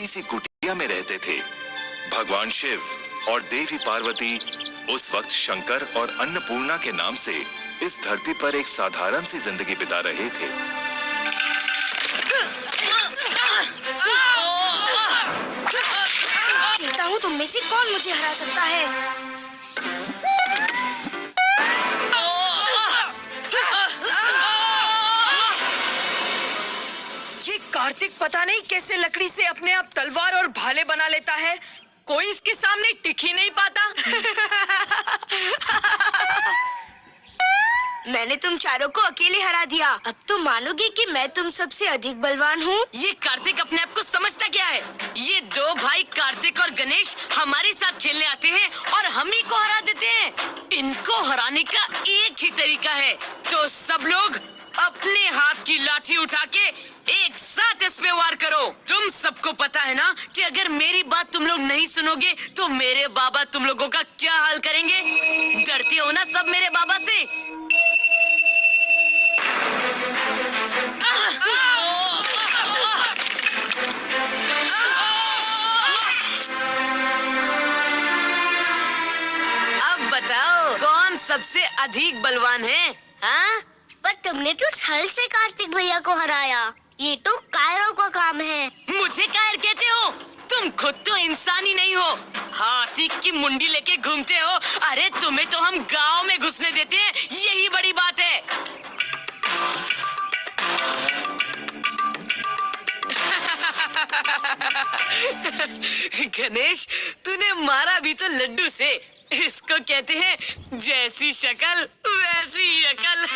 सी कुटिया में रहते थे। भगवान शिव और देवी पार्वती उस वक्त शंकर और अन्नपूर्णा के नाम से इस धरती पर एक साधारण सी जिंदगी बिता रहे थे। देखता हूँ तुम में से कौन मुझे हरा सकता है। ये कार्तिक पता नहीं कैसे लकड़ी से अपने आप तलवार और भाले बना लेता है। कोई इसके सामने टिक ही नहीं पाता। मैंने तुम चारों को अकेले हरा दिया। अब तुम मानोगे कि मैं तुम सबसे अधिक बलवान हूँ। ये कार्तिक अपने आप को समझता क्या है? ये दो भाई कार्तिक और गणेश हमारे साथ खेलने आते हैं और हम ही को हरा देते हैं। इनको हराने का एक ही तरीका है, तो सब लोग अपने हाथ की लाठी उठा के एक साथ इस पे वार करो। तुम सबको पता है ना कि अगर मेरी बात तुम लोग नहीं सुनोगे तो मेरे बाबा तुम लोगों का क्या हाल करेंगे। डरते हो ना सब मेरे बाबा से? अब बताओ कौन सबसे अधिक बलवान है? हाँ? पर तुमने तो छल से कार्तिक भैया को हराया। ये तो कायरों का काम है। मुझे कायर कहते हो? तुम खुद तो इंसान ही नहीं हो, हाथी की मुंडी लेके घूमते हो। अरे तुम्हें तो हम गांव में घुसने देते हैं, यही बड़ी बात है। गणेश, तूने मारा भी तो लड्डू से। इसको कहते हैं जैसी शक्ल वैसी अकल।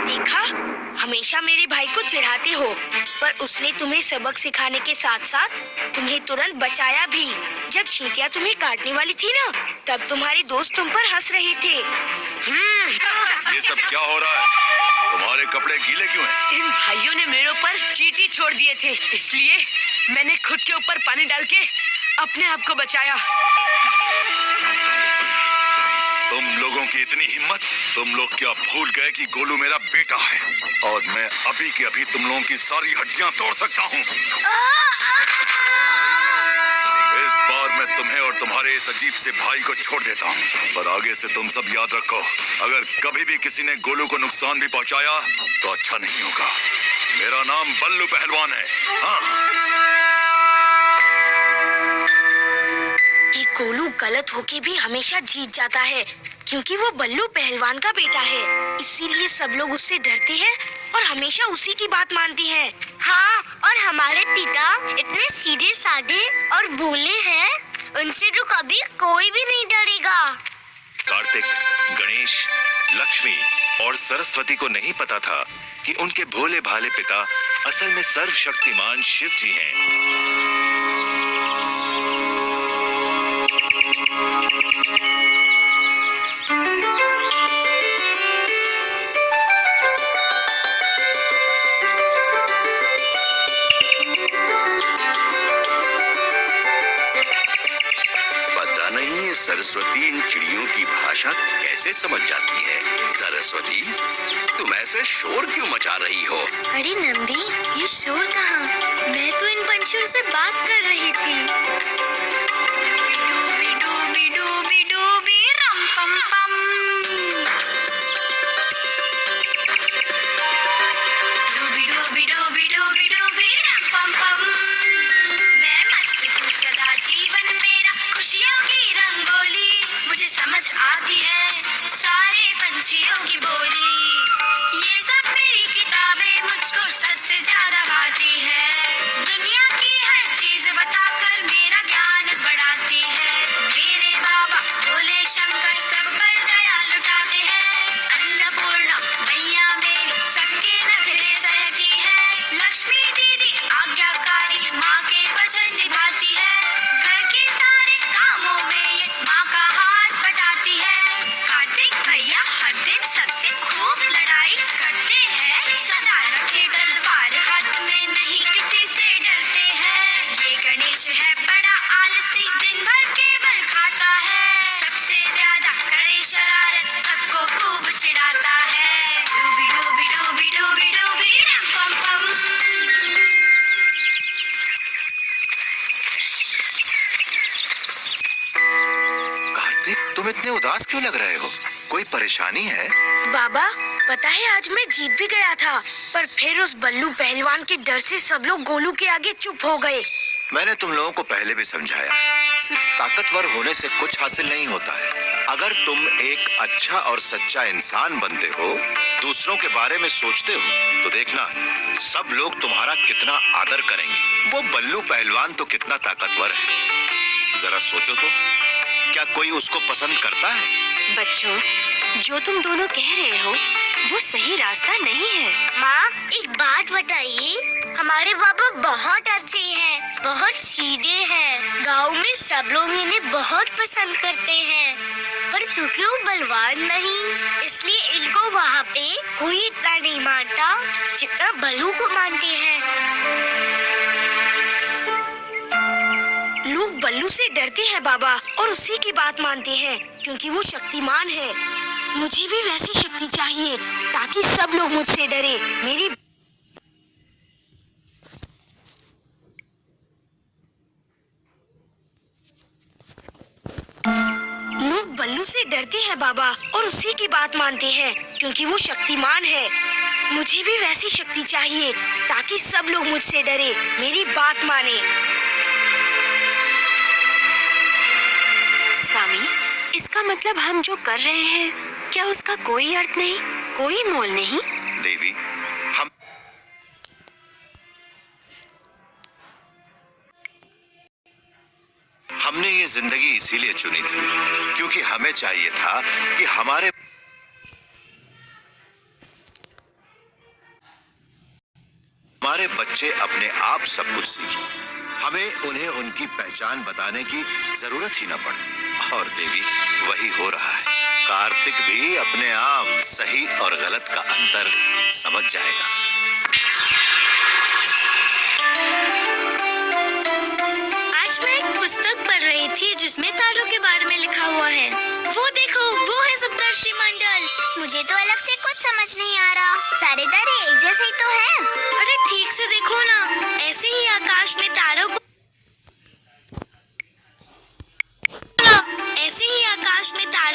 देखा, हमेशा मेरे भाई को चिढ़ाते हो, पर उसने तुम्हें सबक सिखाने के साथ साथ तुम्हें तुरंत बचाया भी। जब चींटियां तुम्हें काटने वाली थी ना, तब तुम्हारे दोस्त तुम पर हंस रहे थे। ये सब क्या हो रहा है? तुम्हारे कपड़े गीले क्यों हैं? इन भाइयों ने मेरे ऊपर चींटी छोड़ दिए थे, इसलिए मैंने खुद के ऊपर पानी डाल के अपने आप को बचाया। तुम लोगों की इतनी हिम्मत! तुम लोग क्या भूल गए कि गोलू मेरा बेटा है और मैं अभी के अभी तुम लोगों की सारी हड्डियां तोड़ सकता हूँ। इस बार मैं तुम्हें और तुम्हारे इस अजीब से भाई को छोड़ देता हूँ, पर आगे से तुम सब याद रखो, अगर कभी भी किसी ने गोलू को नुकसान भी पहुँचाया तो अच्छा नहीं होगा। मेरा नाम बल्लू पहलवान है। हाँ। कि गोलू गलत होके भी हमेशा जीत जाता है, क्योंकि वो बल्लू पहलवान का बेटा है। इसीलिए सब लोग उससे डरते हैं और हमेशा उसी की बात मानते हैं। हाँ, और हमारे पिता इतने सीधे साधे और भोले हैं, उनसे तो कभी कोई भी नहीं डरेगा। कार्तिक, गणेश, लक्ष्मी और सरस्वती को नहीं पता था कि उनके भोले भाले पिता असल में सर्वशक्तिमान शिव जी हैं। सरस्वती इन चिड़ियों की भाषा कैसे समझ जाती है? सरस्वती, तुम ऐसे शोर क्यों मचा रही हो? अरे नंदी, ये शोर कहाँ? मैं तो इन पंछियों से बात कर रही थी। डूबी डूबी डूबी डूबी रम पम पम। डूबी डूबी डूबी डूबी डूबी रम पम पम। मैं मस्ती हूँ सदा जीवन मेरा, खुशियों की रंगोली मुझे समझ आती है सारे पंछियों की बोली। ये सब मेरी किताबें मुझको सबसे ज्यादा भाती है। दुनिया की हर चीज बताकर मेरा ज्ञान कार्तिक, तुम इतने उदास क्यों लग रहे हो? कोई परेशानी है? बाबा, पता है आज मैं जीत भी गया था, पर फिर उस बल्लू पहलवान के डर से सब लोग गोलू के आगे चुप हो गए। मैंने तुम लोगों को पहले भी समझाया, सिर्फ ताकतवर होने से कुछ हासिल नहीं होता है। अगर तुम एक अच्छा और सच्चा इंसान बनते हो, दूसरों के बारे में सोचते हो, तो देखना सब लोग तुम्हारा कितना आदर करेंगे। वो बल्लू पहलवान तो कितना ताकतवर है, जरा सोचो तो, क्या कोई उसको पसंद करता है? बच्चों, जो तुम दोनों कह रहे हो वो सही रास्ता नहीं है। माँ, एक बात बताइए, हमारे पापा बहुत अच्छे हैं, बहुत सीधे हैं। गांव में सब लोग इन्हें बहुत पसंद करते हैं, पर क्योंकि वो बलवान नहीं, इसलिए इनको वहाँ पे कोई इतना नहीं मानता जितना बल्लू को मानते हैं। लोग बल्लू से डरते हैं बाबा, और उसी की बात मानते हैं क्योंकि वो शक्तिमान है। मुझे भी वैसी शक्ति चाहिए ताकि सब लोग मुझसे डरे। लोग बल्लू से डरते हैं बाबा, और उसी की बात मानते हैं क्योंकि वो शक्तिमान है। मुझे भी वैसी शक्ति चाहिए ताकि सब लोग मुझसे डरे, मेरी बात माने। स्वामी, इसका मतलब हम जो कर रहे हैं, क्या उसका कोई अर्थ नहीं, कोई मोल नहीं? देवी, हमने ये जिंदगी इसीलिए चुनी थी क्योंकि हमें चाहिए था कि हमारे बच्चे अपने आप सब कुछ सीखें। हमें उन्हें उनकी पहचान बताने की जरूरत ही न पड़े। और देवी, वही हो रहा है। कार्तिक भी अपने आप सही और गलत का अंतर समझ जाएगा। आज मैं एक पुस्तक पढ़ रही थी जिसमें तारों के बारे में लिखा हुआ है। वो देखो, वो है सप्तर्षि मंडल। मुझे तो अलग से कुछ समझ नहीं आ रहा, सारे तारे एक जैसे ही तो हैं। अरे ठीक से देखो ना, ऐसे ही आकाश में तारों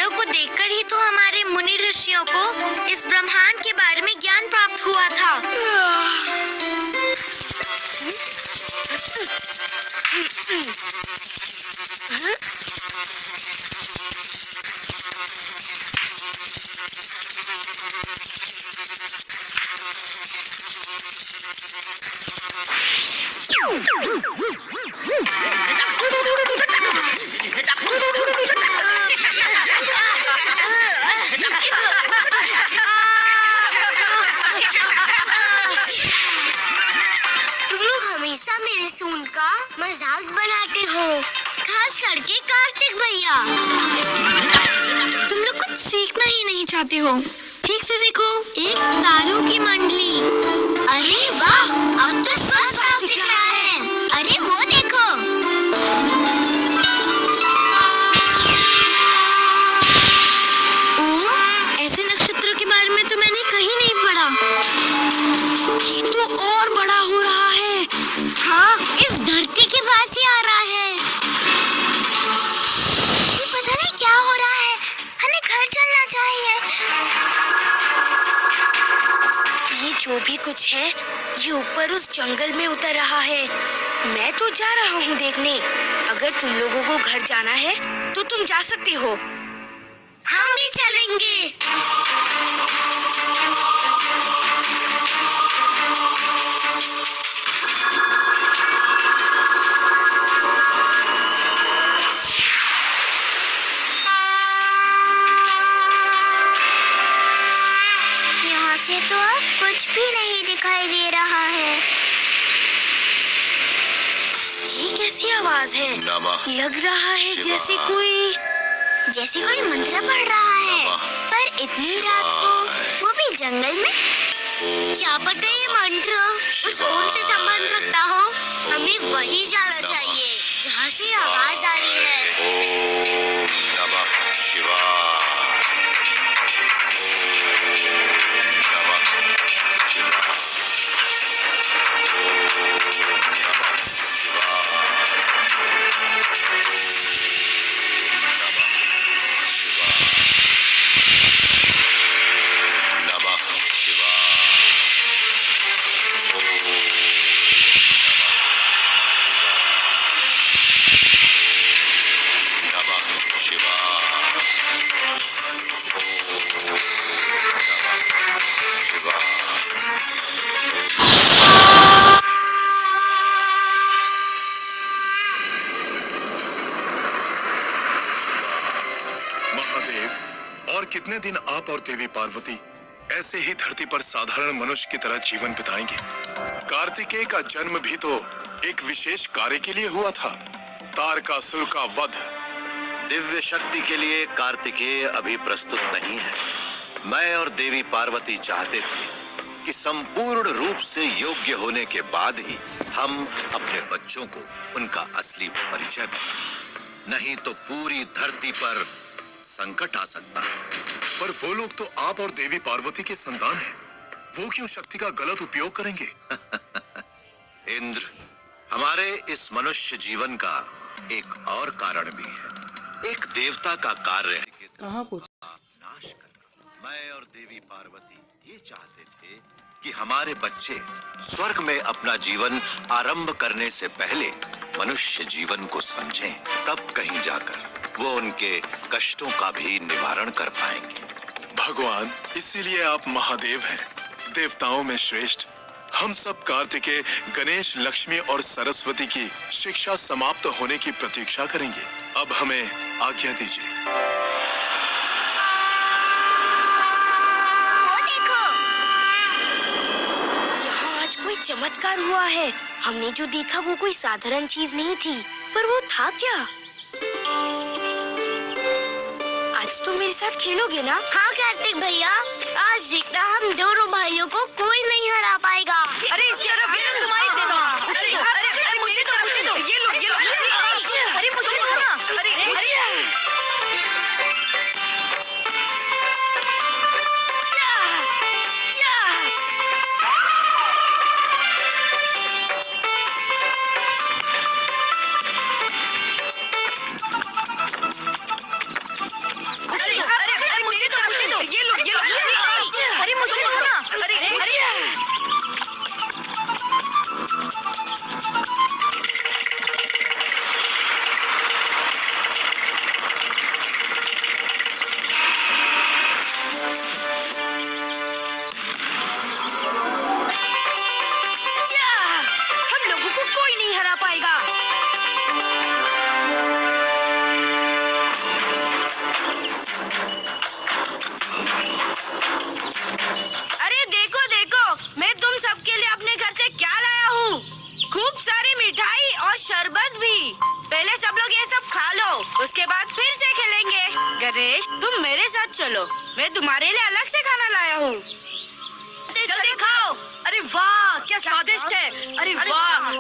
को देखकर ही तो हमारे मुनि ऋषियों को इस ब्रह्मांड के बारे में ज्ञान प्राप्त हुआ था। हमेशा मेरे सूंड का मजाक बनाते हो, खास करके कार्तिक भैया। तुम लोग कुछ सीखना ही नहीं चाहते हो। ठीक से देखो, एक तारों की मंडली। अरे वाह, अब तो सब साफ दिख रहा है। अरे वो देखो, ओम, ऐसे नक्षत्रों के बारे में तो मैंने कहीं नहीं पढ़ा। ये तो और बड़ा हो रहा है। हाँ, इस धरती के पास ही आ रहा है। ये पता नहीं क्या हो रहा है, हमें घर चलना चाहिए। ये जो भी कुछ है, ये ऊपर उस जंगल में उतर रहा है। मैं तो जा रहा हूँ देखने। अगर तुम लोगों को घर जाना है तो तुम जा सकते हो। हम भी चलेंगे। यहाँ से तो अब कुछ भी नहीं दिखाई दे रहा है। ये कैसी आवाज है? नमः लग रहा है जैसे कोई मंत्र पढ़ रहा है, पर इतनी रात को, वो भी जंगल में। क्या पता ये मंत्र उस ओम से संबंध रखता हो। हमें वही जाना चाहिए जहाँ से आवाज आ रही है। ओम नमः शिवाय। महादेव, और कितने दिन आप और देवी पार्वती ऐसे ही धरती पर साधारण मनुष्य की तरह जीवन बिताएंगे? कार्तिकेय का जन्म भी तो एक विशेष कार्य के लिए हुआ था, तारकासुर का वध। दिव्य शक्ति के लिए कार्तिकेय अभी प्रस्तुत नहीं है। मैं और देवी पार्वती चाहते थे कि संपूर्ण रूप से योग्य होने के बाद ही हम अपने बच्चों को उनका असली परिचय दें, नहीं तो पूरी धरती पर संकट आ सकता है। पर वो लोग तो आप और देवी पार्वती के संतान हैं, वो क्यों शक्ति का गलत उपयोग करेंगे? इंद्र, हमारे इस मनुष्य जीवन का एक और कारण भी है। एक देवता का कार्य है कि नाश करना। मैं और देवी पार्वती ये चाहते थे कि हमारे बच्चे स्वर्ग में अपना जीवन आरंभ करने से पहले मनुष्य जीवन को समझें, तब कहीं जाकर वो उनके कष्टों का भी निवारण कर पाएंगे। भगवान, इसीलिए आप महादेव हैं, देवताओं में श्रेष्ठ। हम सब कार्तिकेय, गणेश, लक्ष्मी और सरस्वती की शिक्षा समाप्त होने की प्रतीक्षा करेंगे। अब हमें आज्ञा दीजिए। वो देखो, यहाँ आज कोई चमत्कार हुआ है। हमने जो देखा वो कोई साधारण चीज नहीं थी, पर वो था क्या? आज तुम मेरे साथ खेलोगे ना? हाँ कार्तिक भैया, आज देखना हम दोनों भाइयों को कोई नहीं हरा पाएगा। अरे इस तरफ ये तुम्हारी देना। अरे मुझे दो ये लो अरे मुझे दो ना। अरे मुझे दो ये लो अरे मुझे दो ना। हम लोगों को कोई नहीं हरा पाएगा। अरे देखो देखो, मैं तुम सबके लिए अपने घर से क्या लाया हूँ। खूब सारी मिठाई और शरबत भी। पहले सब लोग ये सब खा लो, उसके बाद फिर से खेलेंगे। गणेश, तुम मेरे साथ चलो, मैं तुम्हारे लिए अलग से खाना लाया हूँ। जल्दी खाओ। अरे वाह, क्या स्वादिष्ट है। अरे वाह।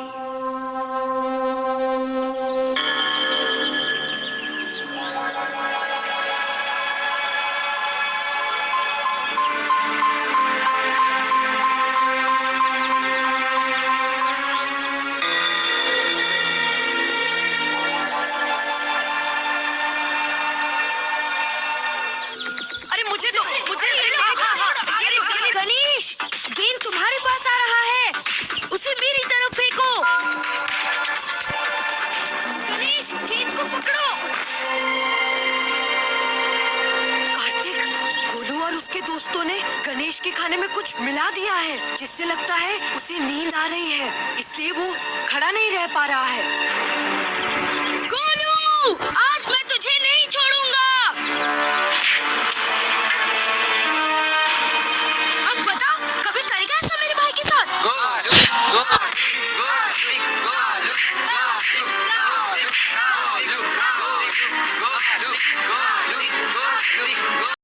गणेश, गेंद तुम्हारे पास आ रहा है, उसे मेरी तरफ फेंको। गणेश, गेंद को पकड़ो। कार्तिक, गोलू और उसके दोस्तों ने गणेश के खाने में कुछ मिला दिया है, जिससे लगता है उसे नींद आ रही है, इसलिए वो खड़ा नहीं रह पा रहा है। गोलू,